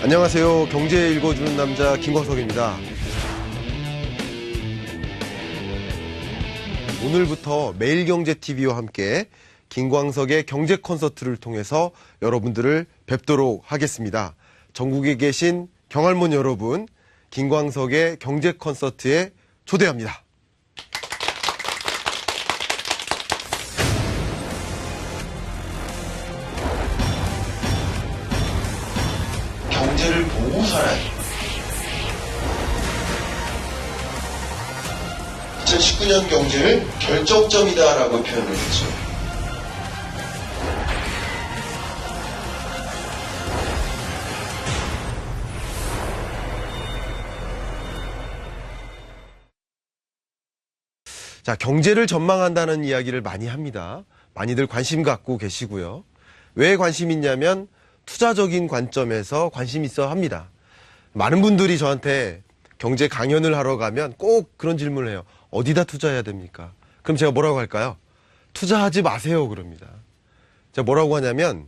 안녕하세요. 경제 읽어주는 남자 김광석입니다. 오늘부터 매일경제TV와 함께 김광석의 경제 콘서트를 통해서 여러분들을 뵙도록 하겠습니다. 전국에 계신 경할몬 여러분, 김광석의 경제 콘서트에 초대합니다. 경제를 보고 살아요. 2019년 경제를 결정점이다라고 표현을 했죠. 자, 경제를 전망한다는 이야기를 많이 합니다. 많이들 관심 갖고 계시고요. 왜 관심 있냐면 투자적인 관점에서 관심 있어 합니다. 많은 분들이 저한테 경제 강연을 하러 가면 꼭 그런 질문을 해요. 어디다 투자해야 됩니까? 그럼 제가 뭐라고 할까요? 투자하지 마세요 그럽니다. 제가 뭐라고 하냐면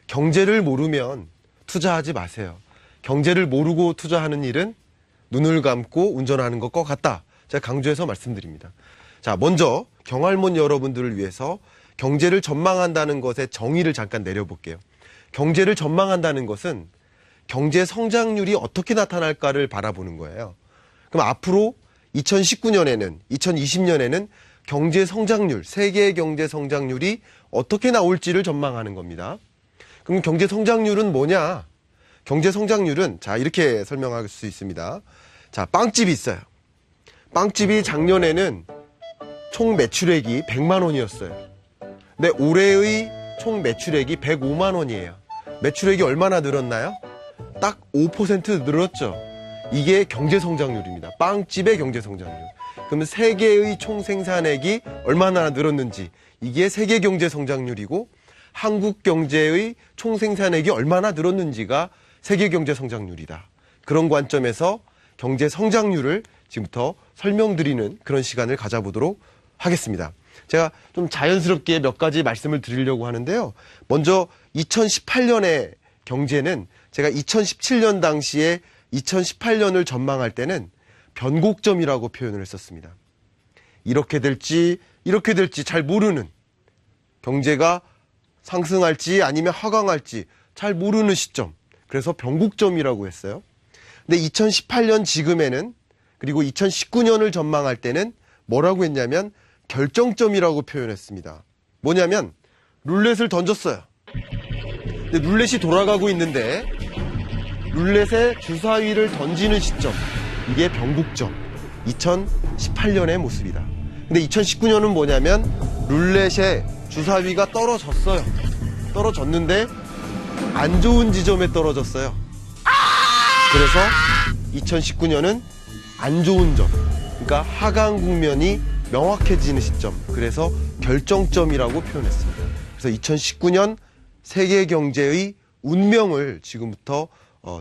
경제를 모르면 투자하지 마세요. 경제를 모르고 투자하는 일은 눈을 감고 운전하는 것과 같다. 제가 강조해서 말씀드립니다. 자, 먼저 경할몬 여러분들을 위해서 경제를 전망한다는 것의 정의를 잠깐 내려볼게요. 경제를 전망한다는 것은 경제 성장률이 어떻게 나타날까를 바라보는 거예요. 그럼 앞으로 2019년에는, 2020년에는 경제 성장률, 세계의 경제 성장률이 어떻게 나올지를 전망하는 겁니다. 그럼 경제 성장률은 뭐냐? 경제 성장률은 자, 이렇게 설명할 수 있습니다. 자, 빵집이 있어요. 빵집이 작년에는 총 매출액이 100만 원이었어요. 근데 올해의 총 매출액이 105만 원이에요. 매출액이 얼마나 늘었나요? 딱 5% 늘었죠. 이게 경제 성장률입니다. 빵집의 경제 성장률. 그러면 세계의 총 생산액이 얼마나 늘었는지 이게 세계 경제 성장률이고 한국 경제의 총 생산액이 얼마나 늘었는지가 세계 경제 성장률이다. 그런 관점에서 경제 성장률을 지금부터 설명드리는 그런 시간을 가져보도록 하겠습니다. 제가 좀 자연스럽게 몇 가지 말씀을 드리려고 하는데요. 먼저 2018년의 경제는 제가 2017년 당시에 2018년을 전망할 때는 변곡점이라고 표현을 했었습니다. 이렇게 될지 잘 모르는, 경제가 상승할지 아니면 하강할지 잘 모르는 시점. 그래서 변곡점이라고 했어요. 근데 2018년 지금에는, 그리고 2019년을 전망할 때는 뭐라고 했냐면 결정점이라고 표현했습니다. 뭐냐면 룰렛을 던졌어요. 근데 룰렛이 돌아가고 있는데 룰렛의 주사위를 던지는 시점, 이게 변곡점, 2018년의 모습이다. 근데 2019년은 뭐냐면 룰렛의 주사위가 떨어졌어요. 떨어졌는데 안 좋은 지점에 떨어졌어요. 그래서 2019년은 안 좋은 점, 그러니까 하강 국면이 명확해지는 시점, 그래서 결정점이라고 표현했습니다. 그래서 2019년 세계 경제의 운명을 지금부터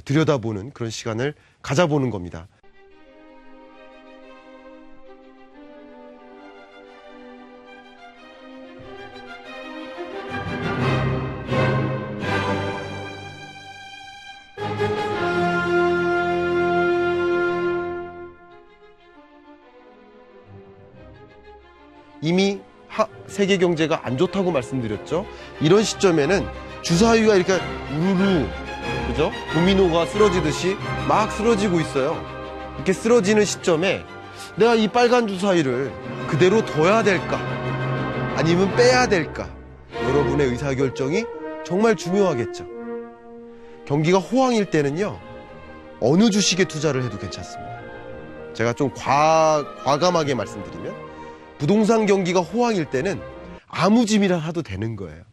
들여다보는 그런 시간을 가져보는 겁니다. 이미 세계 경제가 안 좋다고 말씀드렸죠. 이런 시점에는 주사위가 이렇게 우르르, 그죠? 도미노가 쓰러지듯이 막 쓰러지고 있어요. 이렇게 쓰러지는 시점에 내가 이 빨간 주사위를 그대로 둬야 될까? 아니면 빼야 될까? 여러분의 의사결정이 정말 중요하겠죠. 경기가 호황일 때는요, 어느 주식에 투자를 해도 괜찮습니다. 제가 좀 과감하게 말씀드리면 부동산 경기가 호황일 때는 아무 집이나 사도 되는 거예요.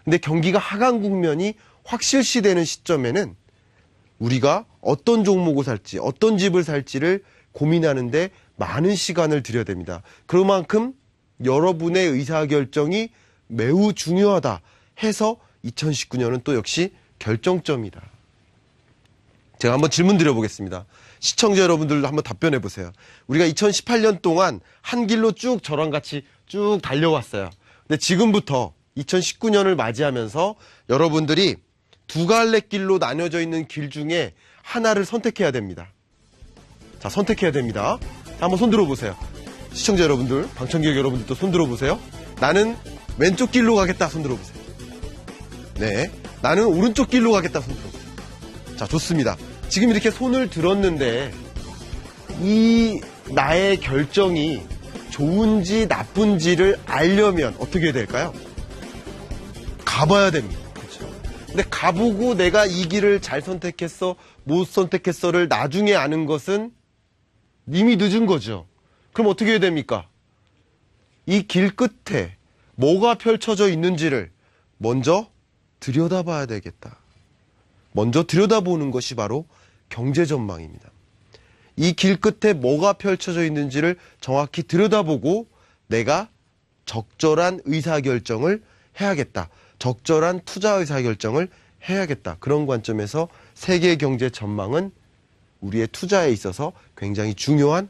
근데 경기가 하강 국면이 확실시되는 시점에는 우리가 어떤 종목을 살지, 어떤 집을 살지를 고민하는데 많은 시간을 들여야 됩니다. 그만큼 여러분의 의사결정이 매우 중요하다 해서 2019년은 또 역시 결정점이다. 제가 한번 질문 드려보겠습니다. 시청자 여러분들도 한번 답변해 보세요. 우리가 2018년 동안 한 길로 쭉 저랑 같이 쭉 달려왔어요. 근데 지금부터 2019년을 맞이하면서 여러분들이 두 갈래 길로 나뉘어져 있는 길 중에 하나를 선택해야 됩니다. 자, 선택해야 됩니다. 자, 한번 손 들어보세요. 시청자 여러분들, 방청객 여러분들도 손 들어보세요. 나는 왼쪽 길로 가겠다. 손 들어보세요. 네, 나는 오른쪽 길로 가겠다. 손 들어보세요. 자, 좋습니다. 지금 이렇게 손을 들었는데 이 나의 결정이 좋은지 나쁜지를 알려면 어떻게 해야 될까요? 가봐야 됩니다. 그렇죠? 근데 가보고 내가 이 길을 잘 선택했어, 못 선택했어를 나중에 아는 것은 이미 늦은 거죠. 그럼 어떻게 해야 됩니까? 이 길 끝에 뭐가 펼쳐져 있는지를 먼저 들여다봐야 되겠다. 먼저 들여다보는 것이 바로 경제 전망입니다. 이 길 끝에 뭐가 펼쳐져 있는지를 정확히 들여다보고 내가 적절한 의사결정을 해야겠다. 적절한 투자 의사결정을 해야겠다. 그런 관점에서 세계 경제 전망은 우리의 투자에 있어서 굉장히 중요한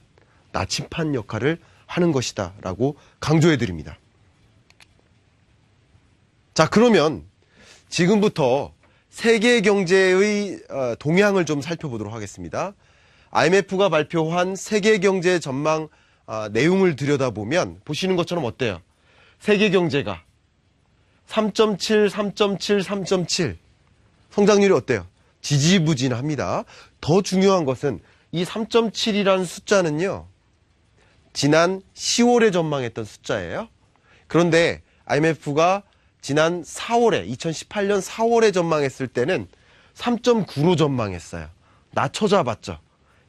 나침판 역할을 하는 것이다 라고 강조해 드립니다. 자, 그러면 지금부터 세계 경제의 동향을 좀 살펴보도록 하겠습니다. IMF가 발표한 세계 경제 전망 내용을 들여다보면 보시는 것처럼 어때요? 세계 경제가 3.7, 3.7, 3.7 성장률이 어때요? 지지부진합니다. 더 중요한 것은 이 3.7이라는 숫자는요, 지난 10월에 전망했던 숫자예요. 그런데 IMF가 지난 4월에 2018년 4월에 전망했을 때는 3.9로 전망했어요. 낮춰잡았죠.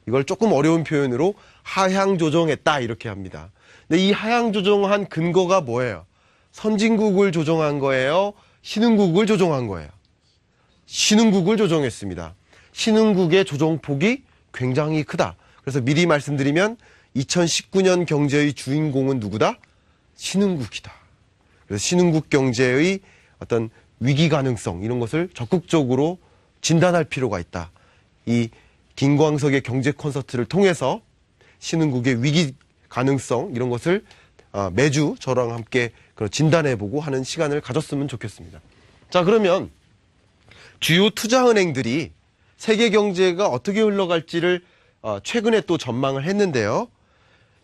이걸 조금 어려운 표현으로 하향 조정했다 이렇게 합니다. 근데 이 하향 조정한 근거가 뭐예요? 선진국을 조정한 거예요? 신흥국을 조정한 거예요? 신흥국을 조정했습니다. 신흥국의 조정폭이 굉장히 크다. 그래서 미리 말씀드리면 2019년 경제의 주인공은 누구다? 신흥국이다. 그래서 신흥국 경제의 어떤 위기 가능성 이런 것을 적극적으로 진단할 필요가 있다. 이 김광석의 경제 콘서트를 통해서 신흥국의 위기 가능성 이런 것을 매주 저랑 함께 진단해보고 하는 시간을 가졌으면 좋겠습니다. 자, 그러면 주요 투자은행들이 세계 경제가 어떻게 흘러갈지를 최근에 또 전망을 했는데요.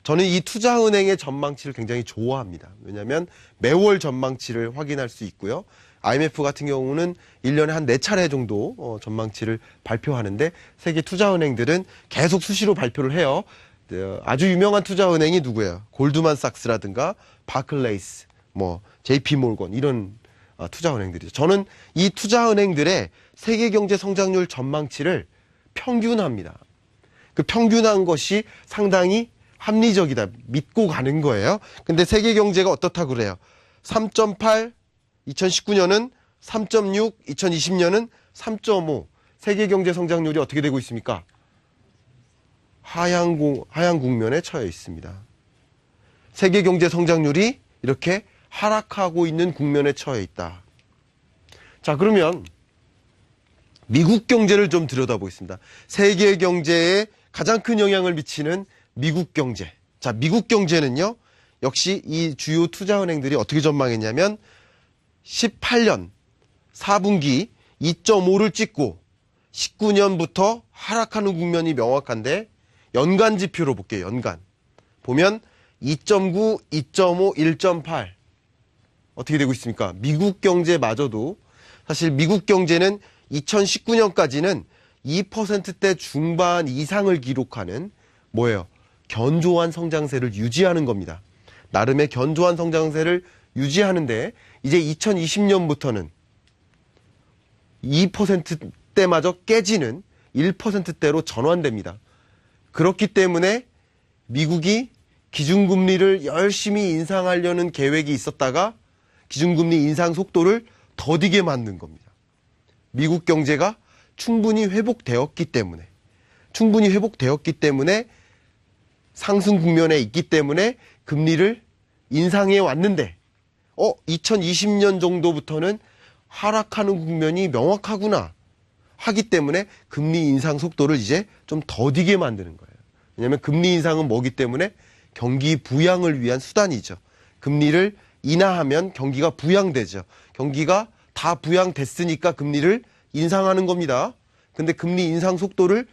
저는 이 투자은행의 전망치를 굉장히 좋아합니다. 왜냐하면 매월 전망치를 확인할 수 있고요. IMF 같은 경우는 1년에 한 4차례 정도 전망치를 발표하는데 세계 투자은행들은 계속 수시로 발표를 해요. 아주 유명한 투자은행이 누구예요? 골드만삭스라든가 바클레이스, JP모건 이런 투자은행들이죠. 저는 이 투자은행들의 세계 경제 성장률 전망치를 평균합니다. 그 평균한 것이 상당히 합리적이다. 믿고 가는 거예요. 근데 세계 경제가 어떻다고 그래요? 3.8, 2019년은 3.6, 2020년은 3.5. 세계 경제 성장률이 어떻게 되고 있습니까? 하향 국면에 처해 있습니다. 세계 경제 성장률이 이렇게 하락하고 있는 국면에 처해 있다. 자, 그러면 미국 경제를 좀 들여다보겠습니다. 세계 경제에 가장 큰 영향을 미치는 미국 경제. 자, 미국 경제는요, 역시 이 주요 투자은행들이 어떻게 전망했냐면 18년 4분기 2.5를 찍고 19년부터 하락하는 국면이 명확한데 연간 지표로 볼게요. 연간. 보면 2.9, 2.5, 1.8 어떻게 되고 있습니까? 미국 경제마저도 사실 미국 경제는 2019년까지는 2%대 중반 이상을 기록하는 뭐예요? 견조한 성장세를 유지하는 겁니다. 나름의 견조한 성장세를 유지하는데 이제 2020년부터는 2%대마저 깨지는 1%대로 전환됩니다. 그렇기 때문에 미국이 기준금리를 열심히 인상하려는 계획이 있었다가 기준금리 인상 속도를 더디게 만든 겁니다. 미국 경제가 충분히 회복되었기 때문에 상승 국면에 있기 때문에 금리를 인상해 왔는데 2020년 정도부터는 하락하는 국면이 명확하구나 하기 때문에 금리 인상 속도를 이제 좀 더디게 만드는 거예요. 왜냐하면 금리 인상은 뭐기 때문에 경기 부양을 위한 수단이죠. 금리를 인하하면 경기가 부양되죠. 경기가 다 부양됐으니까 금리를 인상하는 겁니다. 근데 금리 인상 속도를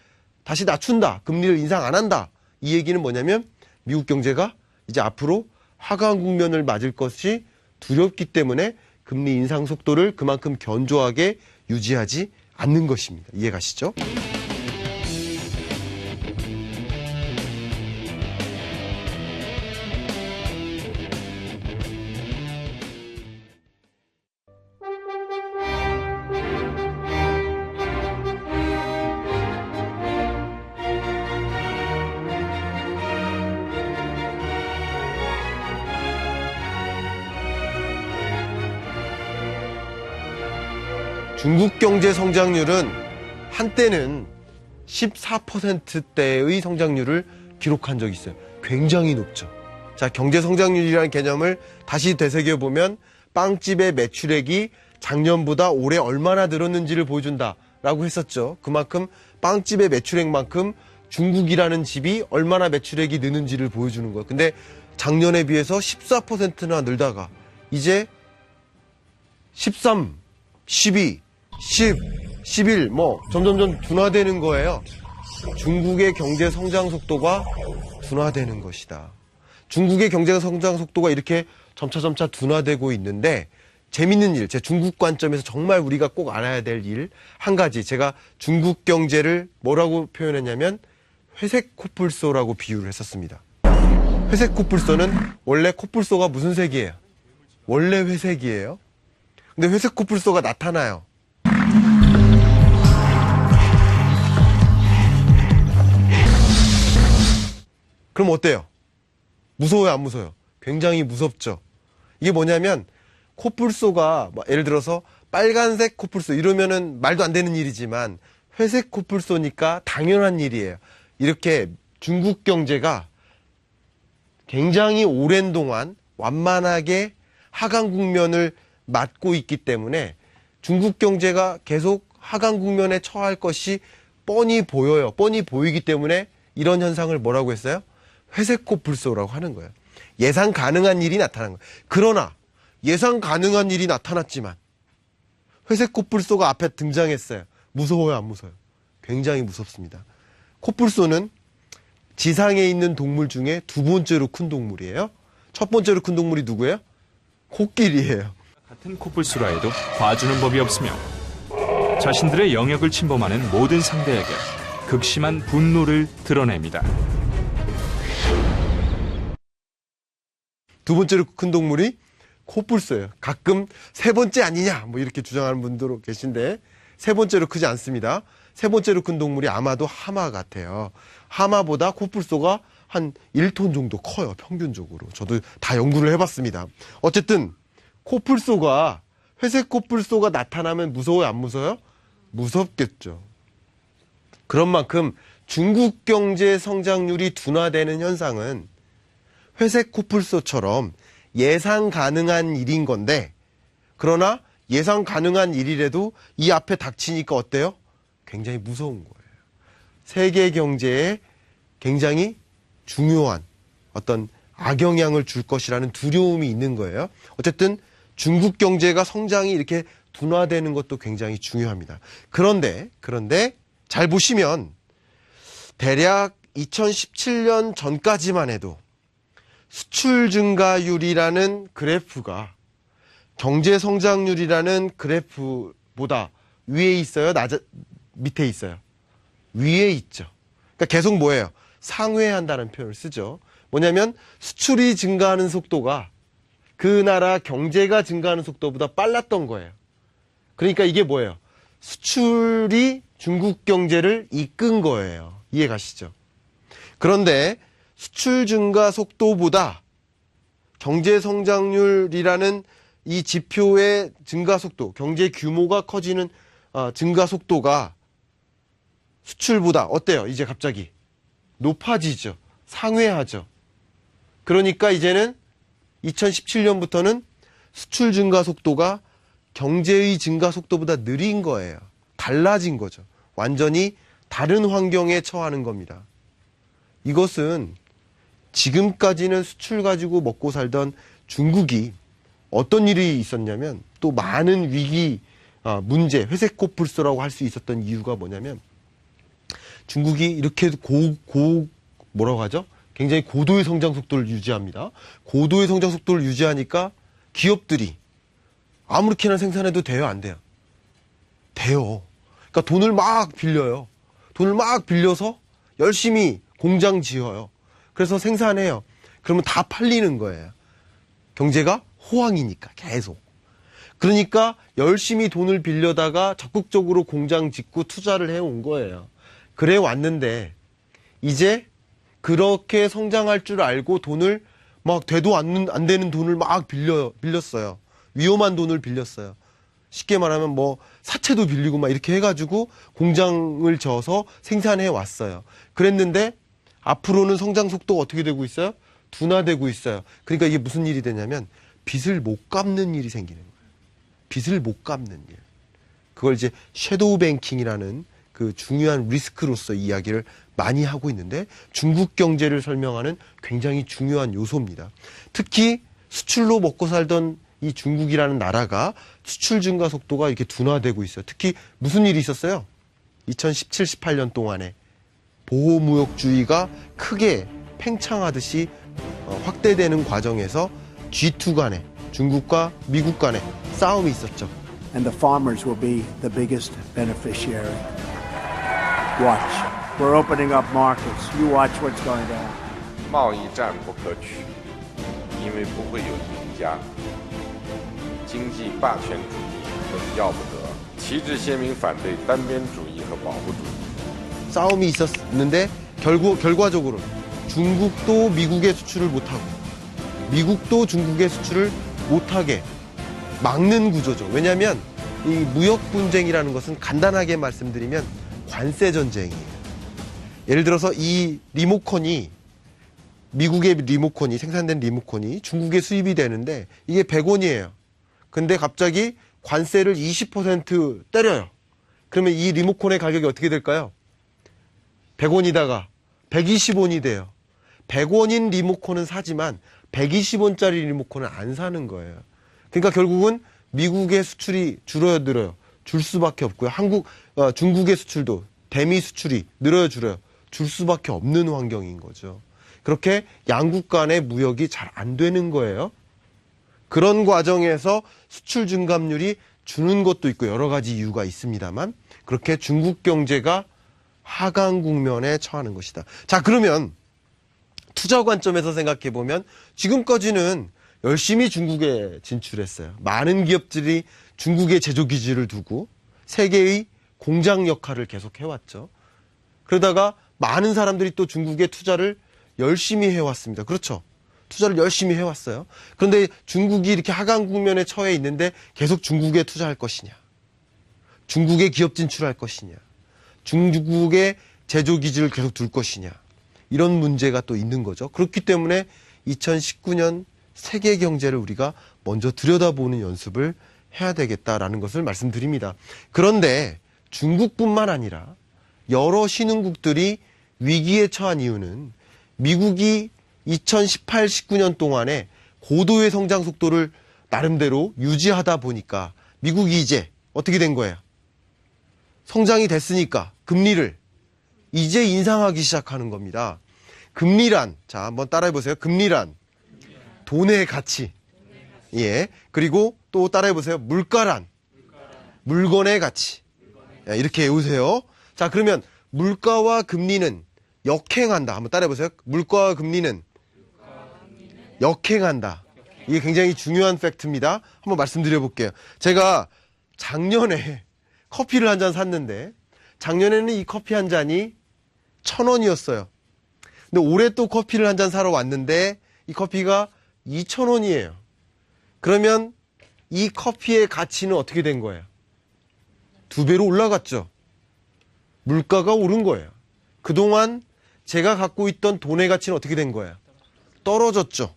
다시 낮춘다. 금리를 인상 안 한다. 이 얘기는 뭐냐면 미국 경제가 이제 앞으로 하강 국면을 맞을 것이 두렵기 때문에 금리 인상 속도를 그만큼 견조하게 유지하지 않는 것입니다. 이해가시죠? 중국 경제 성장률은 한때는 14%대의 성장률을 기록한 적이 있어요. 굉장히 높죠. 자, 경제 성장률이라는 개념을 다시 되새겨보면 빵집의 매출액이 작년보다 올해 얼마나 늘었는지를 보여준다라고 했었죠. 그만큼 빵집의 매출액만큼 중국이라는 집이 얼마나 매출액이 느는지를 보여주는 거예요. 근데 작년에 비해서 14%나 늘다가 이제 13, 12, 10, 11 점점점 둔화되는 거예요. 중국의 경제 성장 속도가 둔화되는 것이다. 중국의 경제 성장 속도가 이렇게 점차 둔화되고 있는데 재밌는 일, 제 중국 관점에서 정말 우리가 꼭 알아야 될 일 한 가지, 제가 중국 경제를 뭐라고 표현했냐면 회색 코뿔소라고 비유를 했었습니다. 회색 코뿔소는 원래 코뿔소가 무슨 색이에요? 원래 회색이에요. 근데 회색 코뿔소가 나타나요. 그럼 어때요? 무서워요, 안 무서워요? 굉장히 무섭죠. 이게 뭐냐면 코뿔소가 예를 들어서 빨간색 코뿔소 이러면은 말도 안 되는 일이지만 회색 코뿔소니까 당연한 일이에요. 이렇게 중국 경제가 굉장히 오랜 동안 완만하게 하강 국면을 맞고 있기 때문에 중국 경제가 계속 하강 국면에 처할 것이 뻔히 보여요. 뻔히 보이기 때문에 이런 현상을 뭐라고 했어요? 회색 코뿔소라고 하는 거예요. 예상 가능한 일이 나타난 거예요. 그러나 예상 가능한 일이 나타났지만 회색 코뿔소가 앞에 등장했어요. 무서워요, 안 무서워요? 굉장히 무섭습니다. 코뿔소는 지상에 있는 동물 중에 두 번째로 큰 동물이에요. 첫 번째로 큰 동물이 누구예요? 코끼리예요. 같은 코뿔소라 해도 봐주는 법이 없으며 자신들의 영역을 침범하는 모든 상대에게 극심한 분노를 드러냅니다. 두 번째로 큰 동물이 코뿔소예요. 가끔 세 번째 아니냐 이렇게 주장하는 분도 계신데 세 번째로 크지 않습니다. 세 번째로 큰 동물이 아마도 하마 같아요. 하마보다 코뿔소가 한 1톤 정도 커요. 평균적으로. 저도 다 연구를 해봤습니다. 어쨌든 코뿔소가 회색 코뿔소가 나타나면 무서워요, 안 무서워요? 무섭겠죠. 그런 만큼 중국 경제 성장률이 둔화되는 현상은 회색 코뿔소처럼 예상 가능한 일인 건데, 그러나 예상 가능한 일이라도 이 앞에 닥치니까 어때요? 굉장히 무서운 거예요. 세계 경제에 굉장히 중요한 어떤 악영향을 줄 것이라는 두려움이 있는 거예요. 어쨌든 중국 경제가 성장이 이렇게 둔화되는 것도 굉장히 중요합니다. 그런데 잘 보시면 대략 2017년 전까지만 해도 수출 증가율이라는 그래프가 경제 성장률이라는 그래프보다 위에 있어요? 밑에 있어요? 위에 있죠. 그러니까 계속 뭐예요? 상회한다는 표현을 쓰죠. 뭐냐면 수출이 증가하는 속도가 그 나라 경제가 증가하는 속도보다 빨랐던 거예요. 그러니까 이게 뭐예요? 수출이 중국 경제를 이끈 거예요. 이해 가시죠? 그런데 수출 증가 속도보다 경제 성장률이라는 이 지표의 증가 속도, 경제 규모가 커지는 증가 속도가 수출보다 어때요? 이제 갑자기 높아지죠. 상회하죠. 그러니까 이제는 2017년부터는 수출 증가 속도가 경제의 증가 속도보다 느린 거예요. 달라진 거죠. 완전히 다른 환경에 처하는 겁니다. 이것은 지금까지는 수출 가지고 먹고 살던 중국이 어떤 일이 있었냐면 또 많은 위기 문제, 회색꽃 불소라고 할 수 있었던 이유가 뭐냐면 중국이 이렇게 뭐라고 하죠? 굉장히 고도의 성장 속도를 유지합니다. 고도의 성장 속도를 유지하니까 기업들이 아무렇게나 생산해도 돼요, 안 돼요? 돼요. 그러니까 돈을 막 빌려요. 돈을 막 빌려서 열심히 공장 지어요. 그래서 생산해요. 그러면 다 팔리는 거예요. 경제가 호황이니까 계속. 그러니까 열심히 돈을 빌려다가 적극적으로 공장 짓고 투자를 해온 거예요. 그래 왔는데 이제 그렇게 성장할 줄 알고 돈을 막 되도 안 되는 돈을 막 빌렸어요. 위험한 돈을 빌렸어요. 쉽게 말하면 뭐 사채도 빌리고 막 이렇게 해가지고 공장을 져서 생산해 왔어요. 그랬는데 앞으로는 성장 속도가 어떻게 되고 있어요? 둔화되고 있어요. 그러니까 이게 무슨 일이 되냐면 빚을 못 갚는 일이 생기는 거예요. 빚을 못 갚는 일. 그걸 이제 섀도우 뱅킹이라는 그 중요한 리스크로서 이야기를 많이 하고 있는데 중국 경제를 설명하는 굉장히 중요한 요소입니다. 특히 수출로 먹고 살던 이 중국이라는 나라가 수출 증가 속도가 이렇게 둔화되고 있어요. 특히 무슨 일이 있었어요? 2017, 18년 동안에 보호무역주의가 크게 팽창하듯이 확대되는 과정에서 G2 간에 중국과 미국 간에 싸움이 있었죠. And the farmers will be the biggest beneficiary. Watch. We're opening up markets. You watch what's going to happen. 贸易战不可取，因为不会有赢家。经济霸权主义更要不得，旗帜鲜明反对单边主义和保护主义。 싸움이 있었는데 결과적으로 중국도 미국의 수출을 못하고 미국도 중국의 수출을 못하게 막는 구조죠. 왜냐하면 이 무역 분쟁이라는 것은 간단하게 말씀드리면 관세 전쟁이에요. 예를 들어서 이 리모컨이 미국의 리모컨이 생산된 리모컨이 중국에 수입이 되는데 이게 100원이에요. 근데 갑자기 관세를 20% 때려요. 그러면 이 리모컨의 가격이 어떻게 될까요? 100원이다가 120원이 돼요. 100원인 리모컨은 사지만 120원짜리 리모컨은 안 사는 거예요. 그러니까 결국은 미국의 수출이 줄어들어요. 줄 수밖에 없고요. 중국의 수출도 대미 수출이 줄어요. 줄 수밖에 없는 환경인 거죠. 그렇게 양국 간의 무역이 잘 안 되는 거예요. 그런 과정에서 수출 증감률이 주는 것도 있고 여러 가지 이유가 있습니다만 그렇게 중국 경제가 하강 국면에 처하는 것이다. 자, 그러면 투자 관점에서 생각해 보면 지금까지는 열심히 중국에 진출했어요. 많은 기업들이 중국에 제조 기지를 두고 세계의 공장 역할을 계속 해왔죠. 그러다가 많은 사람들이 또 중국에 투자를 열심히 해왔습니다. 그렇죠? 투자를 열심히 해왔어요. 그런데 중국이 이렇게 하강 국면에 처해 있는데 계속 중국에 투자할 것이냐? 중국에 기업 진출할 것이냐? 중국에 제조 기지를 계속 둘 것이냐? 이런 문제가 또 있는 거죠. 그렇기 때문에 2019년 세계 경제를 우리가 먼저 들여다보는 연습을 해야 되겠다라는 것을 말씀드립니다. 그런데 중국뿐만 아니라 여러 신흥국들이 위기에 처한 이유는 미국이 2018, 19년 동안에 고도의 성장 속도를 나름대로 유지하다 보니까 미국이 이제 어떻게 된 거예요? 성장이 됐으니까 금리를 이제 인상하기 시작하는 겁니다. 금리란, 자, 한번 따라해 보세요. 금리란 돈의 가치. 예. 그리고 또 따라해 보세요. 물가란 물건의 가치. 예, 이렇게 외우세요. 자, 그러면 물가와 금리는 역행한다. 한번 따라해 보세요. 물가와 금리는 역행한다. 이게 굉장히 중요한 팩트입니다. 한번 말씀드려 볼게요. 제가 작년에 커피를 한 잔 샀는데 작년에는 이 커피 한 잔이 1,000원이었어요. 근데 올해 또 커피를 한 잔 사러 왔는데 이 커피가 2,000원이에요. 그러면 이 커피의 가치는 어떻게 된 거예요? 2배로 올라갔죠. 물가가 오른 거예요. 그동안 제가 갖고 있던 돈의 가치는 어떻게 된 거예요? 떨어졌죠.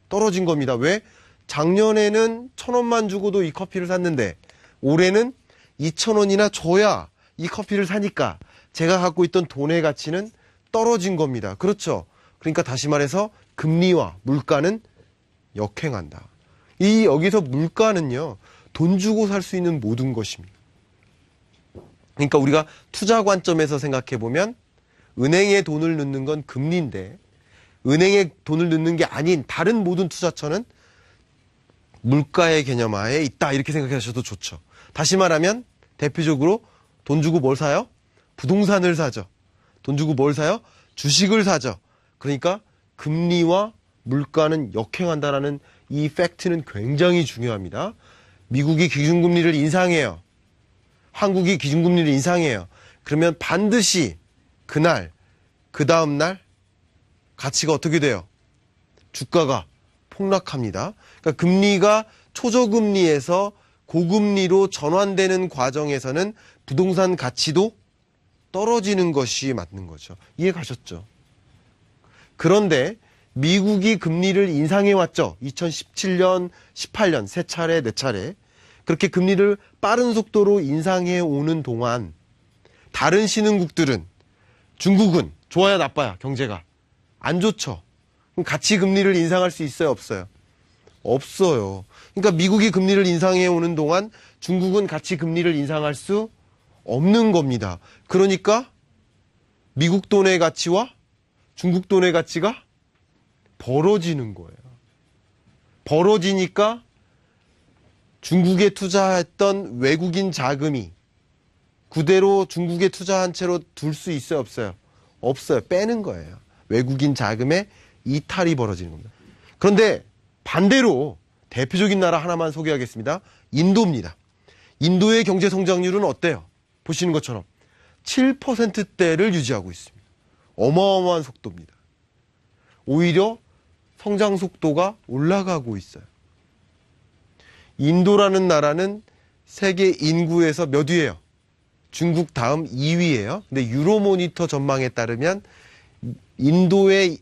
떨어진 겁니다. 왜? 작년에는 1,000원만 주고도 이 커피를 샀는데 올해는 2,000원이나 줘야 이 커피를 사니까 제가 갖고 있던 돈의 가치는 떨어진 겁니다. 그렇죠? 그러니까 다시 말해서 금리와 물가는 역행한다. 여기서 물가는요, 돈 주고 살 수 있는 모든 것입니다. 그러니까 우리가 투자 관점에서 생각해 보면 은행에 돈을 넣는 건 금리인데 은행에 돈을 넣는 게 아닌 다른 모든 투자처는 물가의 개념 하에 있다 이렇게 생각하셔도 좋죠. 다시 말하면 대표적으로 돈 주고 뭘 사요? 부동산을 사죠. 돈 주고 뭘 사요? 주식을 사죠. 그러니까 금리와 물가는 역행한다라는 이 팩트는 굉장히 중요합니다. 미국이 기준금리를 인상해요. 한국이 기준금리를 인상해요. 그러면 반드시 그날, 그 다음날 가치가 어떻게 돼요? 주가가 폭락합니다. 그러니까 금리가 초저금리에서 고금리로 전환되는 과정에서는 부동산 가치도 떨어지는 것이 맞는 거죠. 이해 가셨죠? 그런데 미국이 금리를 인상해 왔죠. 2017년, 18년 세 차례, 네 차례. 그렇게 금리를 빠른 속도로 인상해 오는 동안 다른 신흥국들은 중국은 좋아야 나빠야 경제가 안 좋죠. 그럼 같이 금리를 인상할 수 있어요, 없어요? 없어요. 그러니까 미국이 금리를 인상해 오는 동안 중국은 같이 금리를 인상할 수 없는 겁니다. 그러니까 미국 돈의 가치와 중국 돈의 가치가 벌어지는 거예요. 벌어지니까 중국에 투자했던 외국인 자금이 그대로 중국에 투자한 채로 둘 수 있어요, 없어요? 없어요. 빼는 거예요. 외국인 자금의 이탈이 벌어지는 겁니다. 그런데 반대로 대표적인 나라 하나만 소개하겠습니다. 인도입니다. 인도의 경제 성장률은 어때요? 보시는 것처럼 7%대를 유지하고 있습니다. 어마어마한 속도입니다. 오히려 성장 속도가 올라가고 있어요. 인도라는 나라는 세계 인구에서 몇 위예요? 중국 다음 2위예요. 근데 유로모니터 전망에 따르면 인도의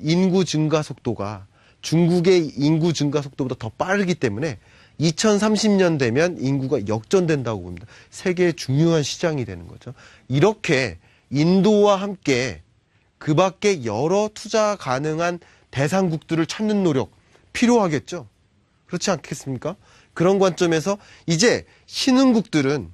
인구 증가 속도가 중국의 인구 증가 속도보다 더 빠르기 때문에 2030년 되면 인구가 역전된다고 봅니다. 세계의 중요한 시장이 되는 거죠. 이렇게 인도와 함께 그 밖에 여러 투자 가능한 대상국들을 찾는 노력 필요하겠죠. 그렇지 않겠습니까? 그런 관점에서 이제 신흥국들은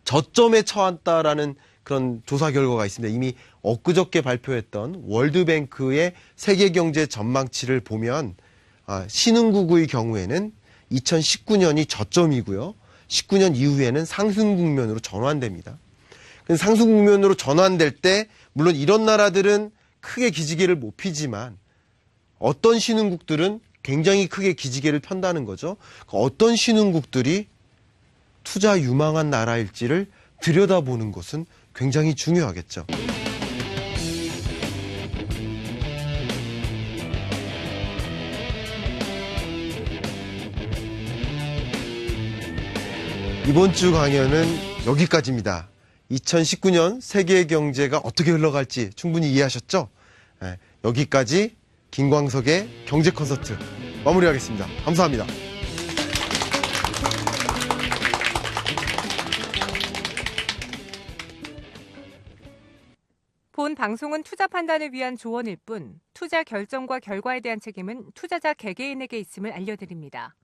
저점에 처했다라는 그런 조사 결과가 있습니다. 이미 엊그저께 발표했던 월드뱅크의 세계경제 전망치를 보면 신흥국의 경우에는 2019년이 저점이고요. 19년 이후에는 상승 국면으로 전환됩니다. 상승 국면으로 전환될 때 물론 이런 나라들은 크게 기지개를 못 피지만 어떤 신흥국들은 굉장히 크게 기지개를 편다는 거죠. 어떤 신흥국들이 투자 유망한 나라일지를 들여다보는 것은 굉장히 중요하겠죠. 이번 주 강연은 여기까지입니다. 2019년 세계 경제가 어떻게 흘러갈지 충분히 이해하셨죠? 여기까지 김광석의 경제 콘서트 마무리하겠습니다. 감사합니다. 본 방송은 투자 판단을 위한 조언일 뿐 투자 결정과 결과에 대한 책임은 투자자 개개인에게 있음을 알려드립니다.